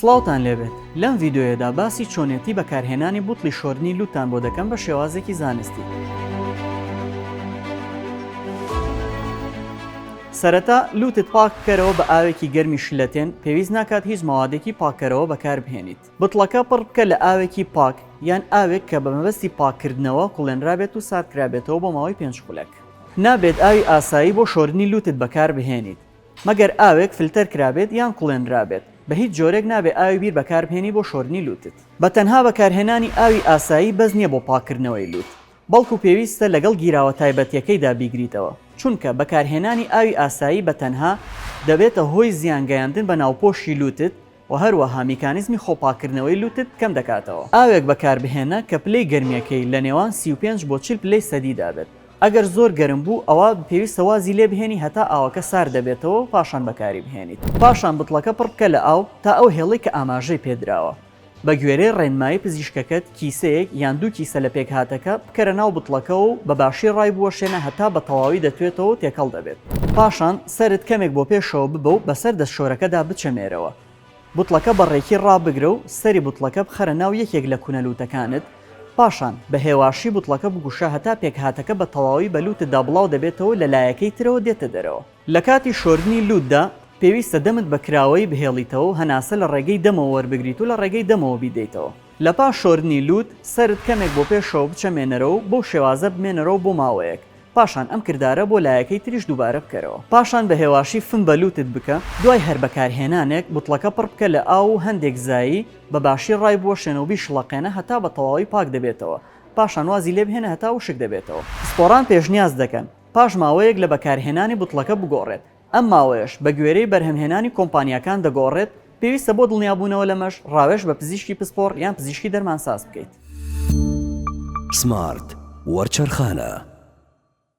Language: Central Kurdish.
سڵاوتان لێبێت لەم ڤیدیۆیەدا باسی چۆنێتی بەکارهێنانی بوتڵی شۆردنی لووتتان بۆ دەکەم بە شێوازێکی زانستی. سەرەتا لووتت پاک بکەرەوە بە ئاوێکی گەرمی شلەتێن، پێویست ناکات هیچ مەوادێکی پاککەرەوە بەکار بهێنیت. بوتڵەکە پڕ بکە لە ئاوێکی پاک یان ئاوێک کە بە مەبەستی پاککردنەوە قوڵێنرابێت و ساردکرابێتەوە بۆ ماوەی 5 خولەک. نابێت ئاوی ئاسایی بۆ شۆردنی لووتت بەکار بهێنیت، مەگەر ئاوێک فلتەر کرابێت یان قوڵێنرابێت. بە هیچ جۆرێک نابێ ئاوی بیر بەکاربهێنی بۆ شۆردنی لووتت. بە تەنها بەکارهێنانی ئاوی ئاسایی بەس نییە بۆ پاکردنەوەی لووت، بەڵکو پێویستە لەگەڵ گیراوە تایبەتیەکەیدا بیگریتەوە، چونکە بەکارهێنانی ئاوی ئاسایی بە تەنها دەبێتە هۆی زیانگەیاندن بە ناوپۆشی لووتت و هەروەها میکانیزمی خۆپاکردنەوەی لووتت کەم دەکاتەوە. ئاوێک بەکاربهێنە کە پلەی گەرمیەکەی لە نێوان 35 بۆ 40 پلەی سەدیدا بێت. ئەگەر زۆر گەرم بوو ئەوە پێویستە وازی لێ بهێنی هەتا ئاوەکە سارد دەبێتەوە و پاشان بەکاری بهێنیت. پاشان بوتڵەکە پڕ بکە لە ئاو تا ئەو هێڵی کە ئاماژەی پێدراوە. بە گوێرەی ڕێنمایی پزیشکەکەت کیسەیەک یان دوو کیسە لە پێکهاتەکە بکەرە ناو بوتڵەکە و بە باشی ڕای بوەشێنە هەتا بە تەواوی دەتوێتەوە و تێکەڵ دەبێت. پاشان سەرت کەمێک بۆ پێشەوە ببە و بەسەر دەستشۆرەکەدا بچەمێرەوە. بوتڵەکە بەڕێکی ڕابگرە و سەری بوتڵەکە بخەرە ناو یەکێک لە کونەلووتەکانت. پاشان بە هێواشی بوتڵەکە بگوشە هەتا پێکهاتەکە بە تەواوی بە لووتتدا بڵاو دەبێتەوە لە لایەکەی ترەوە دێتە دەرەوە. لە کاتی شۆردنی لووتدا پێویستە دەمت بە کراوەی بهێڵیتەوە و هەناسە لە ڕێگەی دەمەوە وەربگریت و لە ڕێگەی دەمەوە بیدەیتەوە. لە پاش شۆردنی لووت سەرت کەمێک بۆ پێشەوە بچەمێنەرەوە بۆ شێوازە بمێنەرەوە بۆ ماوەیەک. پاشان ئەم کردارە بۆ لایەکەی تریش دووبارە بکەرەوە. پاشان بە هێواشی فم بە لووتت بکە، دوای هەر بەکارهێنانێک بوتڵەکە پڕ بکە لە ئاو و هەندێک زایی بە باشی ڕای بوەشێنەوە بیشڵەقێنە هەتا بە تەواوی پاک دەبێتەوە. پاشان وازی لێ بهێنە هەتا وشک دەبێتەوە. سپۆران پێشنیاز دەکەن پاش ماوەیەک لە بەکارهێنانی بوتڵەکە بگۆڕێت. ئەم ماوەیەش بە گوێرەی بەرهەمهێنانی کۆمپانیاکان دەگۆڕێت. پێویستە بۆ دڵنیابوونەوە لەمەش ڕاوێژ بە پزیشکی پسپۆڕ یان پزیشکی دەرمانساز بکەیت. سمارت وەرچەرخانە.